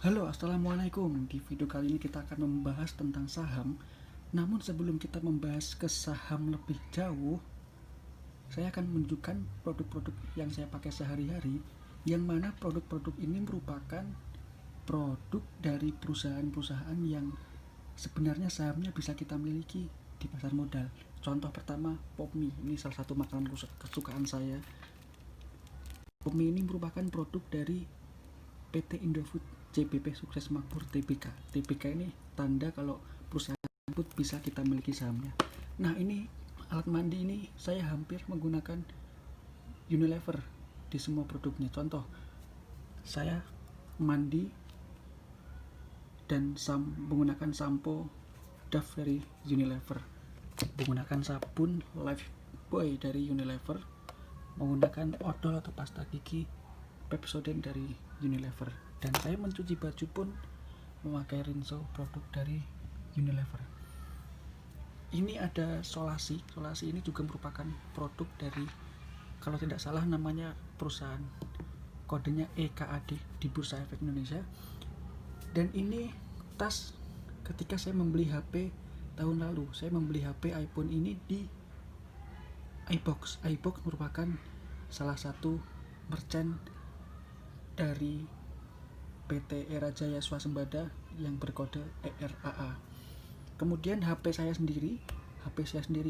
Halo, assalamualaikum. Di video kali ini kita akan membahas tentang saham. Namun sebelum kita membahas ke saham lebih jauh, saya akan menunjukkan produk-produk yang saya pakai sehari-hari, yang mana produk-produk ini merupakan produk dari perusahaan-perusahaan yang sebenarnya sahamnya bisa kita miliki di pasar modal. Contoh pertama, Popmi. Ini salah satu makanan kesukaan saya. Popmi ini merupakan produk dari PT Indofood CBP Sukses Makmur Tbk. Tbk ini tanda kalau perusahaan tersebut bisa kita miliki sahamnya. Nah, ini alat mandi ini saya hampir menggunakan Unilever di semua produknya. Contoh, saya mandi dan menggunakan sampo Dove dari Unilever, menggunakan sabun Lifebuoy dari Unilever, menggunakan odol atau pasta gigi Pepsodent dari Unilever, dan saya mencuci baju pun memakai Rinso produk dari Unilever. Ini ada Solasi ini juga merupakan produk dari, kalau tidak salah namanya perusahaan, kodenya EKAD di Bursa Efek Indonesia. Dan ini tas ketika saya membeli HP tahun lalu, saya membeli HP iPhone ini di iBox. iBox merupakan salah satu merchant dari PT Era Jaya Swasembada yang berkode ERAA. Kemudian HP saya sendiri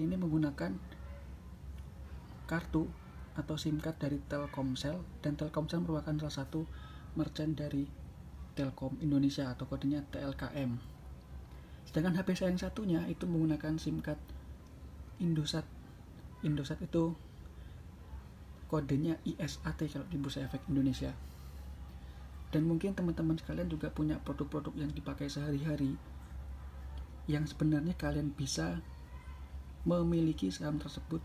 ini menggunakan kartu atau SIM card dari Telkomsel, dan Telkomsel merupakan salah satu merchant dari Telkom Indonesia atau kodenya TLKM. Sedangkan HP saya yang satunya itu menggunakan SIM card Indosat. Indosat itu kodenya ISAT kalau di Bursa Efek Indonesia. Dan mungkin teman-teman sekalian juga punya produk-produk yang dipakai sehari-hari yang sebenarnya kalian bisa memiliki saham tersebut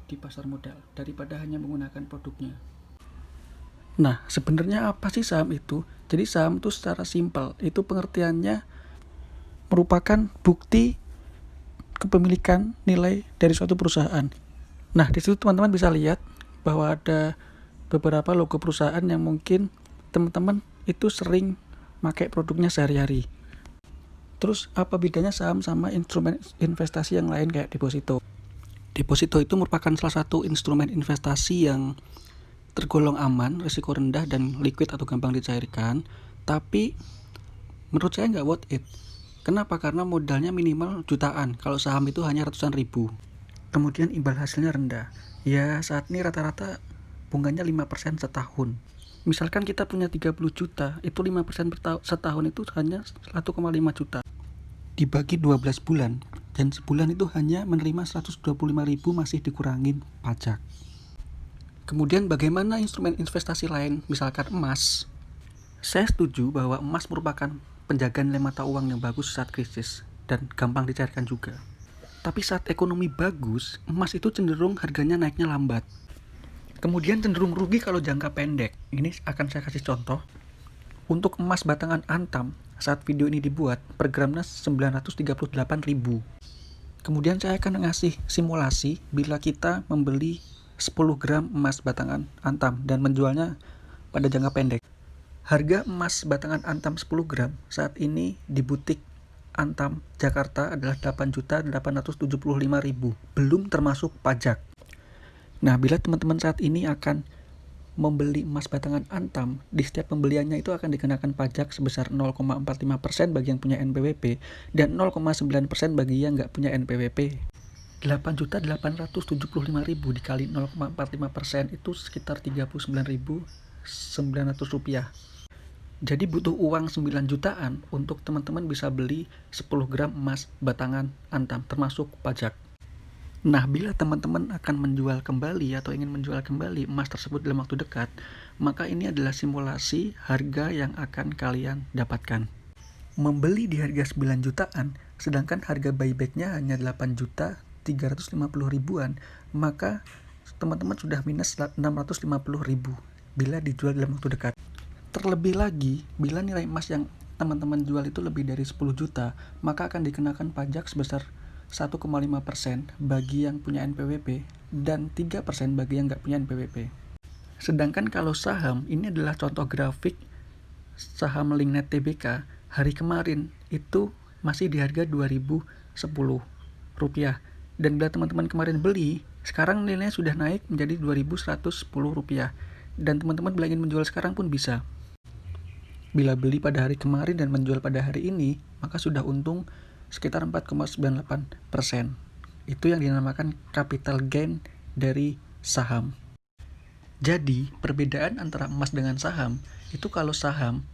di pasar modal daripada hanya menggunakan produknya. Nah, sebenarnya apa sih saham itu? Jadi saham itu secara simpel, itu pengertiannya merupakan bukti kepemilikan nilai dari suatu perusahaan. Nah, di situ teman-teman bisa lihat bahwa ada beberapa logo perusahaan yang mungkin teman-teman itu sering pakai produknya sehari-hari. Terus apa bedanya saham sama instrumen investasi yang lain kayak deposito? Deposito itu merupakan salah satu instrumen investasi yang tergolong aman, risiko rendah, dan liquid atau gampang dicairkan. Tapi menurut saya nggak worth it. Kenapa? Karena modalnya minimal jutaan, kalau saham itu hanya ratusan ribu. Kemudian imbal hasilnya rendah. Ya, saat ini rata-rata bunganya 5% setahun. Misalkan kita punya 30 juta, itu 5% setahun itu hanya 1,5 juta. Dibagi 12 bulan, dan sebulan itu hanya menerima 125.000 masih dikurangin pajak. Kemudian bagaimana instrumen investasi lain, misalkan emas? Saya setuju bahwa emas merupakan penjagaan nilai mata uang yang bagus saat krisis dan gampang dicairkan juga. Tapi saat ekonomi bagus, emas itu cenderung harganya naiknya lambat. Kemudian cenderung rugi kalau jangka pendek. Ini akan saya kasih contoh. Untuk emas batangan Antam, saat video ini dibuat, per gramnya 938.000. Kemudian saya akan ngasih simulasi bila kita membeli 10 gram emas batangan Antam dan menjualnya pada jangka pendek. Harga emas batangan Antam 10 gram saat ini di butik Antam Jakarta adalah 8.875.000, belum termasuk pajak. Nah, bila teman-teman saat ini akan membeli emas batangan Antam, di setiap pembeliannya itu akan dikenakan pajak sebesar 0,45% bagi yang punya NPWP dan 0,9% bagi yang nggak punya NPWP. 8.875.000 dikali 0,45% itu sekitar 39.900 rupiah. Jadi butuh uang 9 jutaan untuk teman-teman bisa beli 10 gram emas batangan Antam termasuk pajak. Nah, bila teman-teman akan menjual kembali atau ingin menjual kembali emas tersebut dalam waktu dekat, maka ini adalah simulasi harga yang akan kalian dapatkan. Membeli di harga 9 jutaan, sedangkan harga buybacknya hanya 8.350.000-an, maka teman-teman sudah minus 650.000 bila dijual dalam waktu dekat. Terlebih lagi, bila nilai emas yang teman-teman jual itu lebih dari 10 juta, maka akan dikenakan pajak sebesar 1,5% bagi yang punya NPWP dan 3% bagi yang nggak punya NPWP. Sedangkan kalau saham, ini adalah contoh grafik saham Linknet Tbk hari kemarin itu masih di harga Rp2.010. Dan bila teman-teman kemarin beli, sekarang nilainya sudah naik menjadi Rp2.110. Dan teman-teman bila ingin menjual sekarang pun bisa. Bila beli pada hari kemarin dan menjual pada hari ini, maka sudah untung sekitar 4,98%. Itu yang dinamakan capital gain dari saham. Jadi, perbedaan antara emas dengan saham, itu kalau saham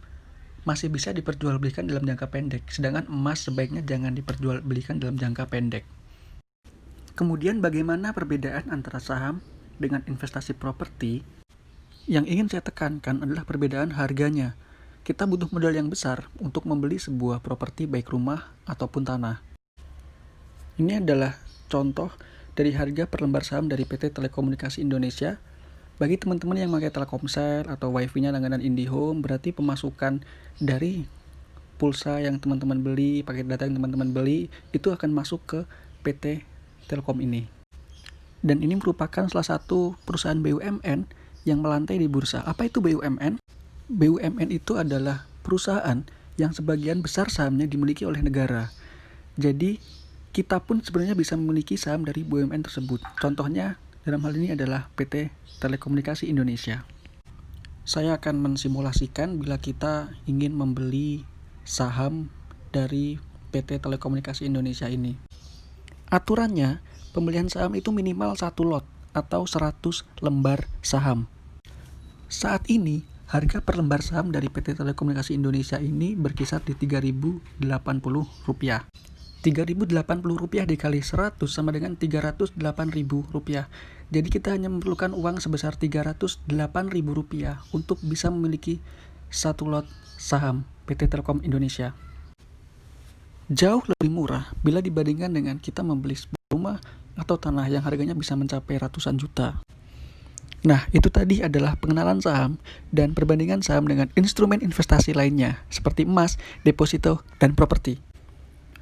masih bisa diperjualbelikan dalam jangka pendek, sedangkan emas sebaiknya jangan diperjualbelikan dalam jangka pendek. Kemudian bagaimana perbedaan antara saham dengan investasi properti? Yang ingin saya tekankan adalah perbedaan harganya. Kita butuh modal yang besar untuk membeli sebuah properti baik rumah ataupun tanah. Ini adalah contoh dari harga per lembar saham dari PT Telekomunikasi Indonesia. Bagi teman-teman yang pakai Telkomsel atau WiFi-nya langganan IndiHome, berarti pemasukan dari pulsa yang teman-teman beli, paket data yang teman-teman beli, itu akan masuk ke PT Telkom ini. Dan ini merupakan salah satu perusahaan BUMN yang melantai di bursa. Apa itu BUMN? BUMN itu adalah perusahaan yang sebagian besar sahamnya dimiliki oleh negara. Jadi, kita pun sebenarnya bisa memiliki saham dari BUMN tersebut. Contohnya, dalam hal ini adalah PT Telekomunikasi Indonesia. Saya akan mensimulasikan bila kita ingin membeli saham dari PT Telekomunikasi Indonesia ini. Aturannya, pembelian saham itu minimal 1 lot atau 100 lembar saham. Saat ini, harga per lembar saham dari PT Telekomunikasi Indonesia ini berkisar di Rp3.080. Rp3.080 dikali 100 sama dengan Rp308.000. Jadi kita hanya memerlukan uang sebesar Rp308.000 untuk bisa memiliki 1 lot saham PT Telkom Indonesia. Jauh lebih murah bila dibandingkan dengan kita membeli sebuah rumah atau tanah yang harganya bisa mencapai ratusan juta. Nah, itu tadi adalah pengenalan saham dan perbandingan saham dengan instrumen investasi lainnya seperti emas, deposito, dan properti.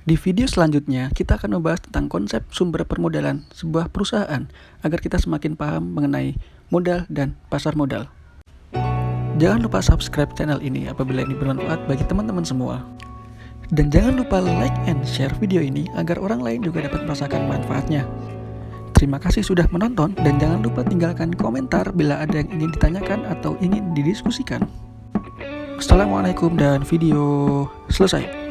Di video selanjutnya, kita akan membahas tentang konsep sumber permodalan sebuah perusahaan agar kita semakin paham mengenai modal dan pasar modal. Jangan lupa subscribe channel ini apabila ini bermanfaat bagi teman-teman semua. Dan jangan lupa like and share video ini agar orang lain juga dapat merasakan manfaatnya. Terima kasih sudah menonton dan jangan lupa tinggalkan komentar bila ada yang ingin ditanyakan atau ingin didiskusikan. Assalamualaikum dan video selesai.